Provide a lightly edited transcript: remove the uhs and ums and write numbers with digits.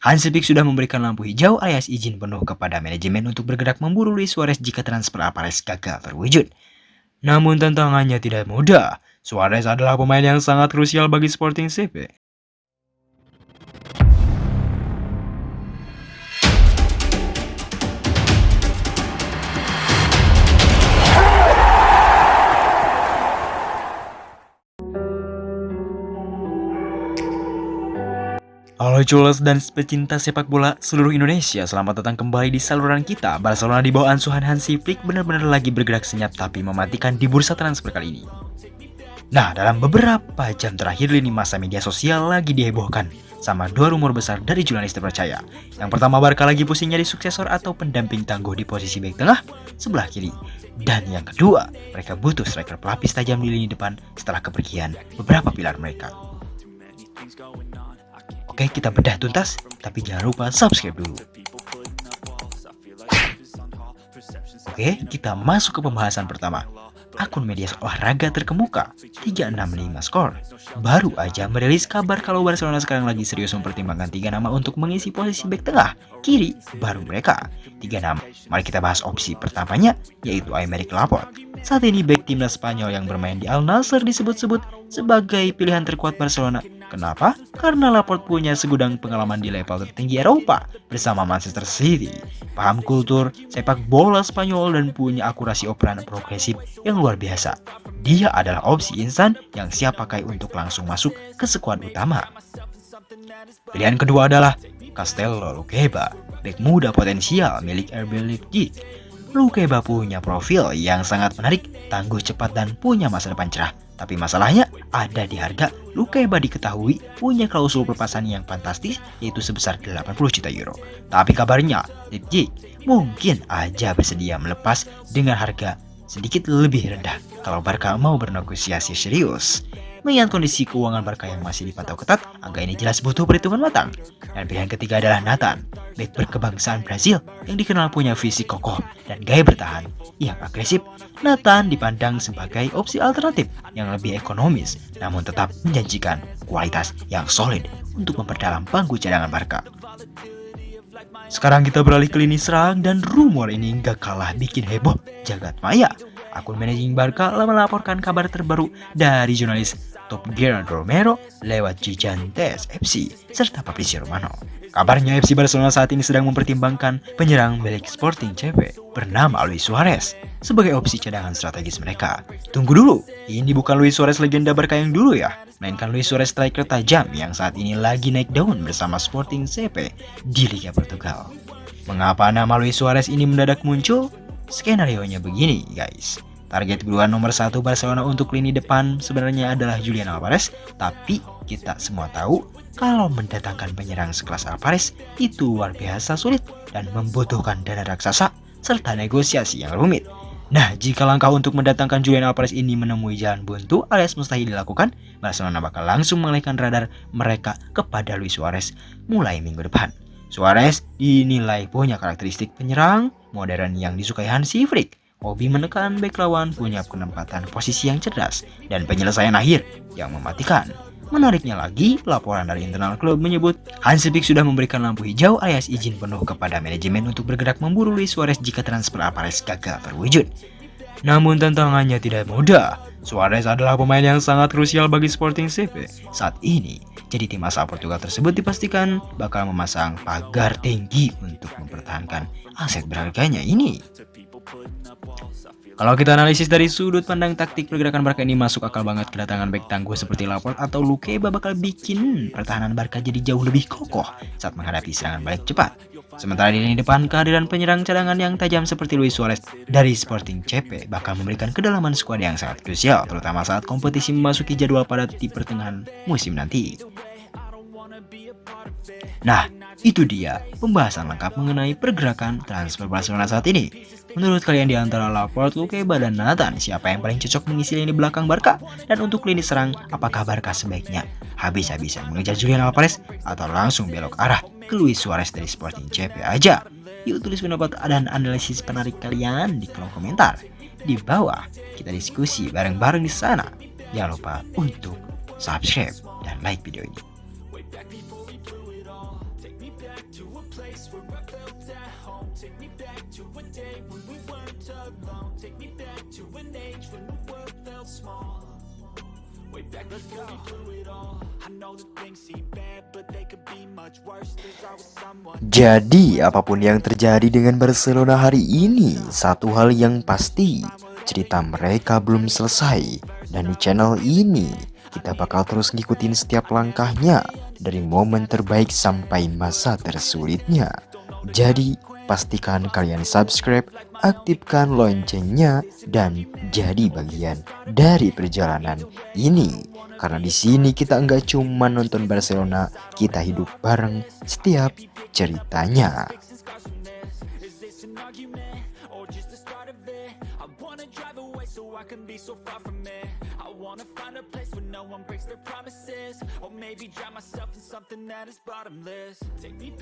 Hansi Flick sudah memberikan lampu hijau alias izin penuh kepada manajemen untuk bergerak memburu Luis Suarez jika transfer Alvarez gagal terwujud. Namun tantangannya tidak mudah. Suarez adalah pemain yang sangat krusial bagi Sporting CP. Halo culas dan pecinta sepak bola seluruh Indonesia, selamat datang kembali di saluran kita. Barcelona di bawah asuhan Hansi Flick benar-benar lagi bergerak senyap tapi mematikan di bursa transfer kali ini. Nah, dalam beberapa jam terakhir lini masa media sosial lagi dihebohkan sama dua rumor besar dari jurnalis terpercaya. Yang pertama, Barca lagi pusing nyari suksesor atau pendamping tangguh di posisi bek tengah sebelah kiri. Dan yang kedua, mereka butuh striker pelapis tajam di lini depan setelah kepergian beberapa pilar mereka. Oke, kita bedah tuntas, tapi jangan lupa subscribe dulu. Oke, kita masuk ke pembahasan pertama. Akun media olahraga terkemuka 365 skor baru aja merilis kabar kalau Barcelona sekarang lagi serius mempertimbangkan 3 nama untuk mengisi posisi bek tengah kiri baru mereka. 3 nama. Mari kita bahas opsi pertamanya, yaitu Aymeric Laporte. Saat ini bek timnas Spanyol yang bermain di Al Nassr disebut-sebut sebagai pilihan terkuat Barcelona. Kenapa? Karena Laporte punya segudang pengalaman di level tertinggi Eropa bersama Manchester City, paham kultur sepak bola Spanyol dan punya akurasi operan progresif yang luar biasa. Dia adalah opsi instan yang siap pakai untuk langsung masuk ke skuad utama. Pilihan kedua adalah Castello Luqueba, bek muda potensial milik RB Leipzig. Luqueba punya profil yang sangat menarik, tangguh cepat dan punya masa depan cerah. Tapi masalahnya ada di harga. Luqueba diketahui punya klausul perpasan yang fantastis, yaitu sebesar 80 juta euro. Tapi kabarnya Leipzig mungkin aja bersedia melepas dengan harga sedikit lebih rendah kalau Barca mau bernegosiasi serius. Mengingat kondisi keuangan Barca yang masih dipantau ketat, angka ini jelas butuh perhitungan matang. Dan pilihan ketiga adalah Nathan, bek berkebangsaan Brazil yang dikenal punya fisik kokoh dan gaya bertahan yang agresif. Nathan dipandang sebagai opsi alternatif yang lebih ekonomis, namun tetap menjanjikan kualitas yang solid untuk memperdalam bangku cadangan Barca. Sekarang kita beralih ke lini serang, dan rumor ini nggak kalah bikin heboh jagat maya. Akun manajemen Barca melaporkan kabar terbaru dari jurnalis Top Gear Romero lewat Gigantes FC serta Fabrizio Romano. Kabarnya FC Barcelona saat ini sedang mempertimbangkan penyerang milik Sporting CP bernama Luis Suarez sebagai opsi cadangan strategis mereka. Tunggu dulu, ini bukan Luis Suarez legenda Barca yang dulu ya, melainkan Luis Suarez striker tajam yang saat ini lagi naik daun bersama Sporting CP di Liga Portugal. Mengapa nama Luis Suarez ini mendadak muncul? Skenarionya begini guys. Target buruan nomor 1 Barcelona untuk lini depan sebenarnya adalah Julian Alvarez, tapi kita semua tahu kalau mendatangkan penyerang sekelas Alvarez itu luar biasa sulit dan membutuhkan dana raksasa serta negosiasi yang rumit. Nah, jika langkah untuk mendatangkan Julian Alvarez ini menemui jalan buntu alias mustahil dilakukan, Barcelona bakal langsung mengalihkan radar mereka kepada Luis Suarez mulai minggu depan. Suarez dinilai punya karakteristik penyerang modern yang disukai Hansi Flick. Hobi menekan bek lawan, punya penempatan posisi yang cerdas, dan penyelesaian akhir yang mematikan. Menariknya lagi, laporan dari internal klub menyebut Hansi Flick sudah memberikan lampu hijau alias izin penuh kepada manajemen untuk bergerak memburu Luis Suarez jika transfer Alvarez gagal terwujud. Namun tantangannya tidak mudah. Suarez adalah pemain yang sangat krusial bagi Sporting CP saat ini. Jadi tim asal Portugal tersebut dipastikan bakal memasang pagar tinggi untuk mempertahankan aset berharganya ini. Kalau kita analisis dari sudut pandang taktik, pergerakan Barca ini masuk akal banget. Kedatangan bek tangguh seperti Laporte atau Luqueba bakal bikin pertahanan Barca jadi jauh lebih kokoh saat menghadapi serangan balik cepat. Sementara di lini depan, kehadiran penyerang cadangan yang tajam seperti Luis Suarez dari Sporting CP bakal memberikan kedalaman skuad yang sangat krusial, terutama saat kompetisi memasuki jadwal padat di pertengahan musim nanti. Nah, itu dia pembahasan lengkap mengenai pergerakan transfer Barcelona saat ini. Menurut kalian di antara Laporte, Luqueba, dan Nathan, siapa yang paling cocok mengisi lini belakang Barca? Dan untuk lini serang, apakah Barca sebaiknya habis-habisan mengejar Julian Alvarez atau langsung belok arah ke Luis Suarez dari Sporting CP aja? Yuk tulis pendapat dan analisis penarik kalian di kolom komentar. Di bawah kita diskusi bareng-bareng di sana. Jangan lupa untuk subscribe dan like video ini. Jadi, apapun yang terjadi dengan Barcelona hari ini, satu hal yang pasti, cerita mereka belum selesai. Dan di channel ini, kita bakal terus ngikutin setiap langkahnya, dari momen terbaik sampai masa tersulitnya. Jadi, pastikan kalian subscribe, aktifkan loncengnya, dan jadi bagian dari perjalanan ini. Karena di sini kita nggak cuma nonton Barcelona, kita hidup bareng setiap ceritanya. Maybe drown myself in something that is bottomless. Take me